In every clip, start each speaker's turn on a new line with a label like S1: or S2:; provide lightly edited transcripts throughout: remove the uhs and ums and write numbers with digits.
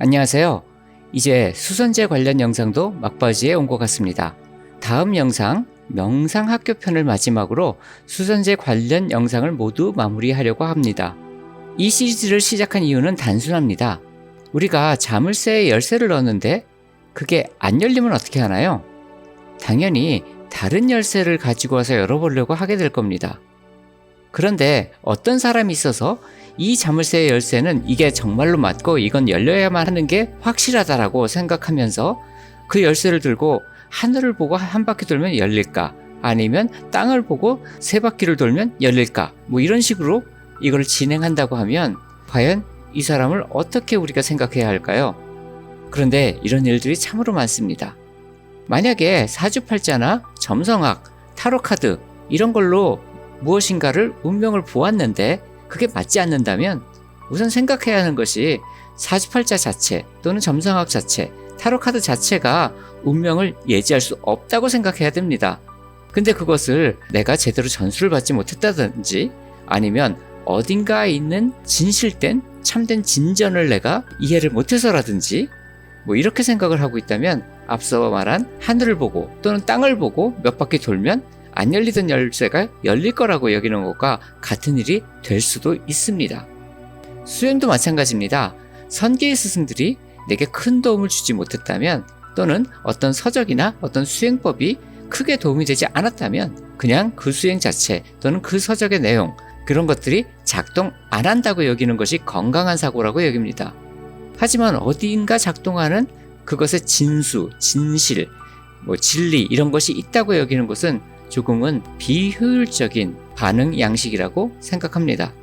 S1: 안녕하세요. 이제 수선제 관련 영상도 막바지에 온 것 같습니다. 다음 영상 명상학교 편을 마지막으로 수선제 관련 영상을 모두 마무리하려고 합니다. 이 시리즈를 시작한 이유는 단순합니다. 우리가 자물쇠에 열쇠를 넣었는데 그게 안 열리면 어떻게 하나요? 당연히 다른 열쇠를 가지고 와서 열어보려고 하게 될 겁니다. 그런데 어떤 사람이 있어서 이 자물쇠의 열쇠는 이게 정말로 맞고 이건 열려야만 하는 게 확실하다라고 생각하면서 그 열쇠를 들고 하늘을 보고 한 바퀴 돌면 열릴까? 아니면 땅을 보고 세 바퀴를 돌면 열릴까? 뭐 이런 식으로 이걸 진행한다고 하면 과연 이 사람을 어떻게 우리가 생각해야 할까요? 그런데 이런 일들이 참으로 많습니다. 만약에 사주팔자나 점성학, 타로카드 이런 걸로 무엇인가를 운명을 보았는데 그게 맞지 않는다면 우선 생각해야 하는 것이 사주팔자 자체 또는 점성학 자체, 타로카드 자체가 운명을 예지할 수 없다고 생각해야 됩니다. 근데 그것을 내가 제대로 전수를 받지 못했다든지 아니면 어딘가에 있는 진실된 참된 진전을 내가 이해를 못해서라든지 뭐 이렇게 생각을 하고 있다면 앞서 말한 하늘을 보고 또는 땅을 보고 몇 바퀴 돌면 안 열리던 열쇠가 열릴 거라고 여기는 것과 같은 일이 될 수도 있습니다. 수행도 마찬가지입니다. 선계의 스승들이 내게 큰 도움을 주지 못했다면 또는 어떤 서적이나 어떤 수행법이 크게 도움이 되지 않았다면 그냥 그 수행 자체 또는 그 서적의 내용 그런 것들이 작동 안 한다고 여기는 것이 건강한 사고라고 여깁니다. 하지만 어디인가 작동하는 그것의 진수, 진실, 진리 이런 것이 있다고 여기는 것은 조금은 비효율적인 반응 양식이라고 생각합니다.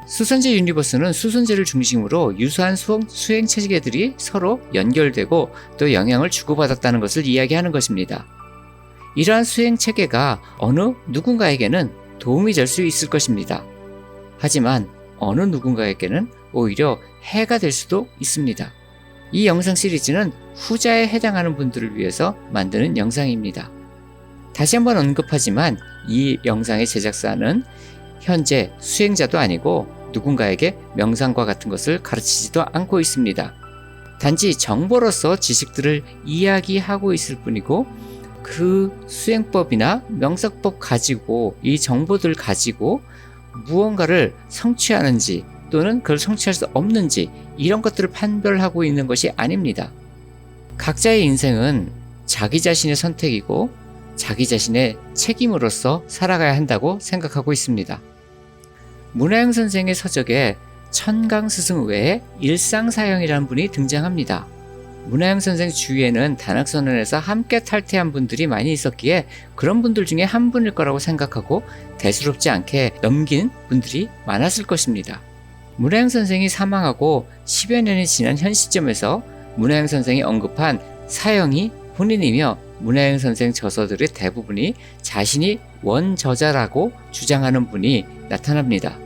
S1: 수선제 유니버스는 수선제를 중심으로 유사한 수행 체계들이 서로 연결되고 또 영향을 주고받았다는 것을 이야기하는 것입니다. 이러한 수행 체계가 어느 누군가에게는 도움이 될 수 있을 것입니다. 하지만 어느 누군가에게는 오히려 해가 될 수도 있습니다. 이 영상 시리즈는 후자에 해당하는 분들을 위해서 만드는 영상입니다. 다시 한번 언급하지만 이 영상의 제작사는 현재 수행자도 아니고 누군가에게 명상과 같은 것을 가르치지도 않고 있습니다. 단지 정보로서 지식들을 이야기하고 있을 뿐이고 그 수행법이나 명상법 가지고 이 정보들 가지고 무언가를 성취하는지 또는 그걸 성취할 수 없는지 이런 것들을 판별하고 있는 것이 아닙니다. 각자의 인생은 자기 자신의 선택이고 자기 자신의 책임으로서 살아가야 한다고 생각하고 있습니다. 문화영 선생의 서적에 천강 스승 외에 일상사형이라는 분이 등장합니다. 문화영 선생 주위에는 단학선언에서 함께 탈퇴한 분들이 많이 있었기에 그런 분들 중에 한 분일 거라고 생각하고 대수롭지 않게 넘긴 분들이 많았을 것입니다. 문화영 선생이 사망하고 10여 년이 지난 현 시점에서 문화영 선생이 언급한 사형이 본인이며 문화영 선생 저서들의 대부분이 자신이 원저자라고 주장하는 분이 나타납니다.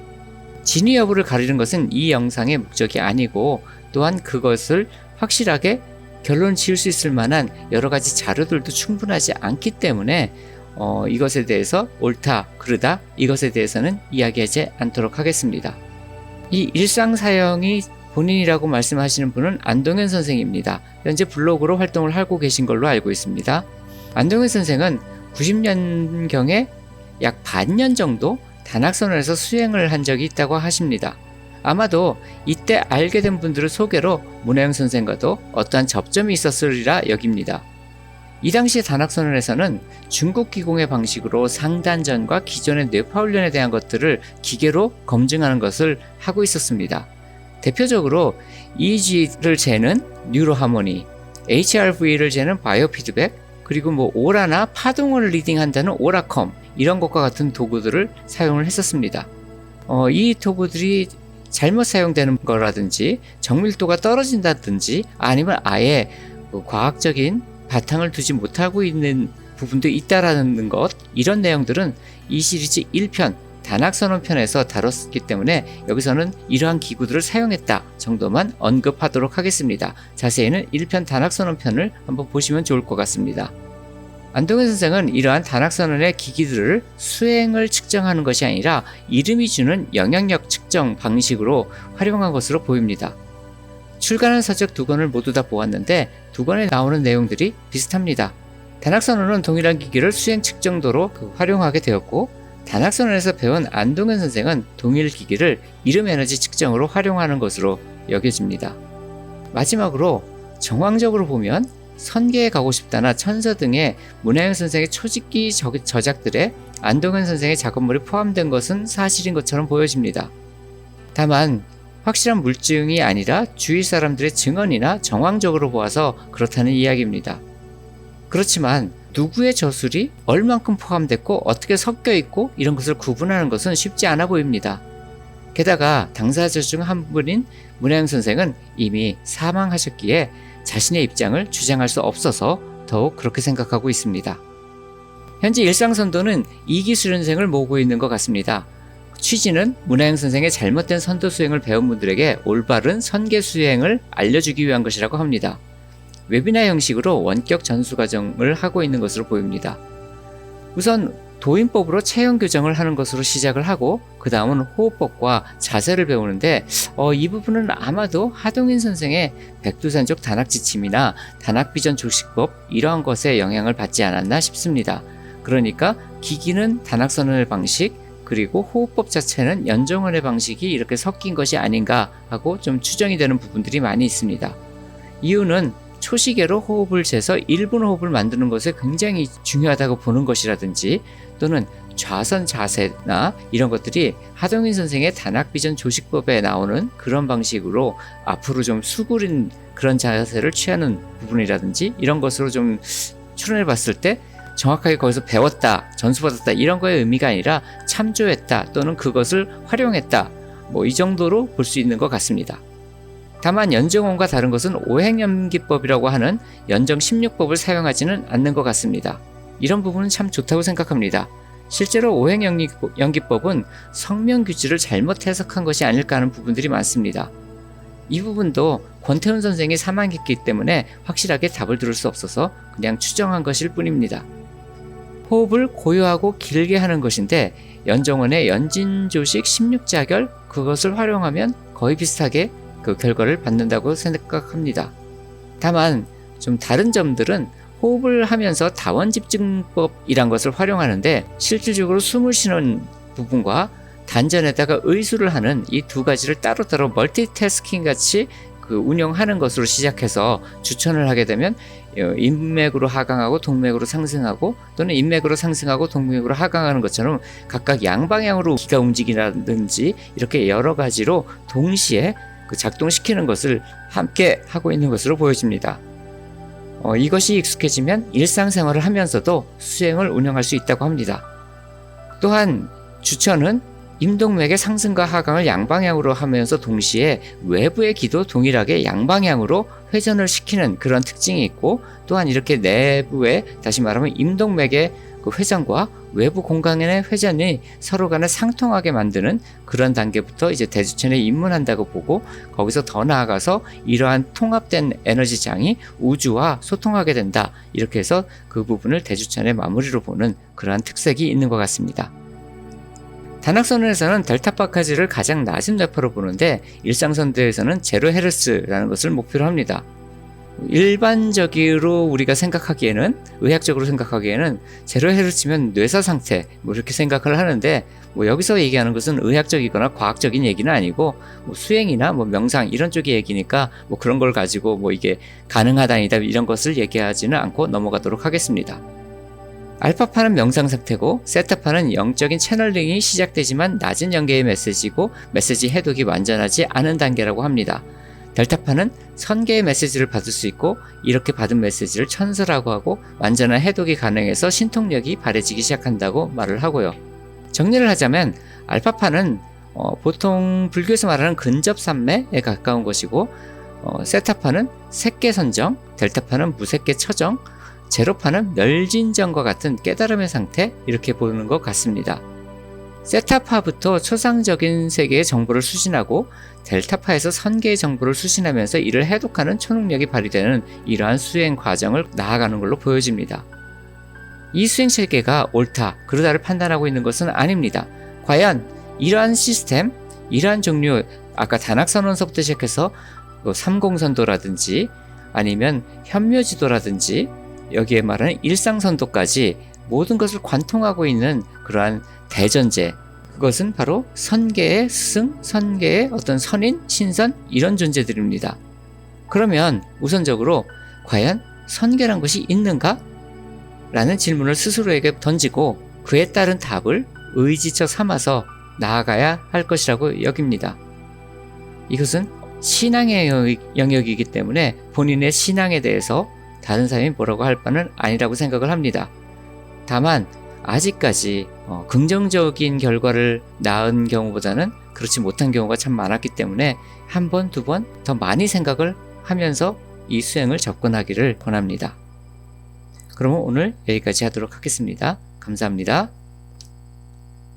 S1: 진위 여부를 가리는 것은 이 영상의 목적이 아니고 또한 그것을 확실하게 결론 지을 수 있을 만한 여러 가지 자료들도 충분하지 않기 때문에 이것에 대해서 옳다, 그르다 이것에 대해서는 이야기하지 않도록 하겠습니다. 이 일상사형이 본인이라고 말씀하시는 분은 안동현 선생입니다. 현재 블로그로 활동을 하고 계신 걸로 알고 있습니다. 안동현 선생은 90년경에 약 반년 정도 단학선언에서 수행을 한 적이 있다고 하십니다. 아마도 이때 알게 된 분들의 소개로 문화영 선생과도 어떠한 접점이 있었으리라 여깁니다. 이 당시 단학선언에서는 중국 기공의 방식으로 상단전과 기존의 뇌파훈련에 대한 것들을 기계로 검증하는 것을 하고 있었습니다. 대표적으로 EEG를 재는 뉴로하모니, HRV를 재는 바이오피드백, 그리고 오라나 파동을 리딩한다는 오라컴 이런 것과 같은 도구들을 사용을 했었습니다. 이 도구들이 잘못 사용되는 거라든지 정밀도가 떨어진다든지 아니면 아예 과학적인 바탕을 두지 못하고 있는 부분도 있다라는 것 이런 내용들은 이 시리즈 1편 단학선언편에서 다뤘기 때문에 여기서는 이러한 기구들을 사용했다 정도만 언급하도록 하겠습니다. 자세히는 1편 단학선언편을 한번 보시면 좋을 것 같습니다. 안동현 선생은 이러한 단학선언의 기기들을 수행을 측정하는 것이 아니라 이름이 주는 영향력 측정 방식으로 활용한 것으로 보입니다. 출간한 서적 2권을 모두 다 보았는데 2권에 나오는 내용들이 비슷합니다. 단학선언은 동일한 기기를 수행 측정도로 활용하게 되었고, 단학선언에서 배운 안동현 선생은 동일 기기를 이름 에너지 측정으로 활용하는 것으로 여겨집니다. 마지막으로 정황적으로 보면 선계에 가고 싶다나 천서 등의 문혜영 선생의 초직기 저작들에 안동현 선생의 작업물이 포함된 것은 사실인 것처럼 보여집니다. 다만 확실한 물증이 아니라 주위 사람들의 증언이나 정황적으로 보아서 그렇다는 이야기입니다. 그렇지만 누구의 저술이 얼만큼 포함됐고 어떻게 섞여 있고 이런 것을 구분하는 것은 쉽지 않아 보입니다. 게다가 당사자 중 한 분인 문혜영 선생은 이미 사망하셨기에 자신의 입장을 주장할 수 없어서 더욱 그렇게 생각하고 있습니다. 현재 일상선도는 2기 수련생을 모으고 있는 것 같습니다. 취지는 문혜영 선생의 잘못된 선도 수행을 배운 분들에게 올바른 선계 수행을 알려주기 위한 것이라고 합니다. 웨비나 형식으로 원격 전수 과정을 하고 있는 것으로 보입니다. 우선 도인법으로 체형 교정을 하는 것으로 시작을 하고 그 다음은 호흡법과 자세를 배우는데 이 부분은 아마도 하동인 선생의 백두산족 단학지침이나 단학비전 조식법 이러한 것에 영향을 받지 않았나 싶습니다. 그러니까 기기는 단학선언의 방식, 그리고 호흡법 자체는 연정원의 방식이 이렇게 섞인 것이 아닌가 하고 좀 추정이 되는 부분들이 많이 있습니다. 이유는 초시계로 호흡을 재서 1분 호흡을 만드는 것에 굉장히 중요하다고 보는 것이라든지, 또는 좌선 자세나 이런 것들이 하동인 선생의 단학비전 조식법에 나오는 그런 방식으로 앞으로 좀 수그린 그런 자세를 취하는 부분이라든지 이런 것으로 좀 추론해 봤을 때 정확하게 거기서 배웠다, 전수받았다 이런 거의 의미가 아니라 참조했다 또는 그것을 활용했다, 이 정도로 볼 수 있는 것 같습니다. 다만 연정원과 다른 것은 오행연기법이라고 하는 연정 16법을 사용하지는 않는 것 같습니다. 이런 부분은 참 좋다고 생각합니다. 실제로 오행연기법은 성명규지를 잘못 해석한 것이 아닐까 하는 부분들이 많습니다. 이 부분도 권태훈 선생이 사망했기 때문에 확실하게 답을 들을 수 없어서 그냥 추정한 것일 뿐입니다. 호흡을 고요하고 길게 하는 것인데 연정원의 연진조식 16자결 그것을 활용하면 거의 비슷하게 그 결과를 받는다고 생각합니다. 다만 좀 다른 점들은 호흡을 하면서 다원집중법이란 것을 활용하는데 실질적으로 숨을 쉬는 부분과 단전에다가 의수를 하는 이 두 가지를 따로따로 멀티태스킹 같이 운영하는 것으로 시작해서 추천을 하게 되면 인맥으로 하강하고 동맥으로 상승하고 또는 인맥으로 상승하고 동맥으로 하강하는 것처럼 각각 양방향으로 기가 움직이라든지 이렇게 여러 가지로 동시에 작동시키는 것을 함께 하고 있는 것으로 보여집니다. 이것이 익숙해지면 일상생활을 하면서도 수행을 운영할 수 있다고 합니다. 또한 주천은 임동맥의 상승과 하강을 양방향으로 하면서 동시에 외부의 기도 동일하게 양방향으로 회전을 시키는 그런 특징이 있고, 또한 이렇게 내부에 다시 말하면 임동맥의 그 회전과 외부 공간의 회전이 서로 간에 상통하게 만드는 그런 단계부터 이제 대주천에 입문한다고 보고, 거기서 더 나아가서 이러한 통합된 에너지장이 우주와 소통하게 된다, 이렇게 해서 그 부분을 대주천의 마무리로 보는 그러한 특색이 있는 것 같습니다. 단학선언에서는 델타파까지를 가장 낮은 뇌파로 보는데 일상선대에서는 0Hz라는 것을 목표로 합니다. 일반적으로 우리가 생각하기에는, 의학적으로 생각하기에는 0Hz면 뇌사 상태 이렇게 생각을 하는데, 여기서 얘기하는 것은 의학적이거나 과학적인 얘기는 아니고 수행이나 명상 이런 쪽의 얘기니까 그런 걸 가지고 이게 가능하다 아니다 이런 것을 얘기하지는 않고 넘어가도록 하겠습니다. 알파파는 명상 상태고 세타파는 영적인 채널링이 시작되지만 낮은 연계의 메시지고 메시지 해독이 완전하지 않은 단계라고 합니다. 델타파는 선계의 메시지를 받을 수 있고 이렇게 받은 메시지를 천서라고 하고 완전한 해독이 가능해서 신통력이 바래지기 시작한다고 말을 하고요. 정리를 하자면 알파파는 보통 불교에서 말하는 근접산매에 가까운 것이고, 세타파는 색계선정, 델타파는 무색계처정, 제로파는 멸진정과 같은 깨달음의 상태, 이렇게 보는 것 같습니다. 세타파부터 초상적인 세계의 정보를 수신하고 델타파에서 선계의 정보를 수신하면서 이를 해독하는 초능력이 발휘되는 이러한 수행 과정을 나아가는 걸로 보여집니다. 이 수행 체계가 옳다, 그르다를 판단하고 있는 것은 아닙니다. 과연 이러한 시스템, 이러한 종류, 아까 단학선언서부터 시작해서 삼공선도라든지 아니면 현묘지도라든지 여기에 말하는 일상선도까지 모든 것을 관통하고 있는 그러한 대전제, 그것은 바로 선계의 스승, 선계의 어떤 선인, 신선 이런 존재들입니다. 그러면 우선적으로 과연 선계란 것이 있는가? 라는 질문을 스스로에게 던지고 그에 따른 답을 의지처 삼아서 나아가야 할 것이라고 여깁니다. 이것은 신앙의 영역이기 때문에 본인의 신앙에 대해서 다른 사람이 뭐라고 할 바는 아니라고 생각을 합니다. 다만 아직까지 긍정적인 결과를 낳은 경우보다는 그렇지 못한 경우가 참 많았기 때문에 한 번, 두 번 더 많이 생각을 하면서 이 수행을 접근하기를 권합니다. 그러면 오늘 여기까지 하도록 하겠습니다. 감사합니다.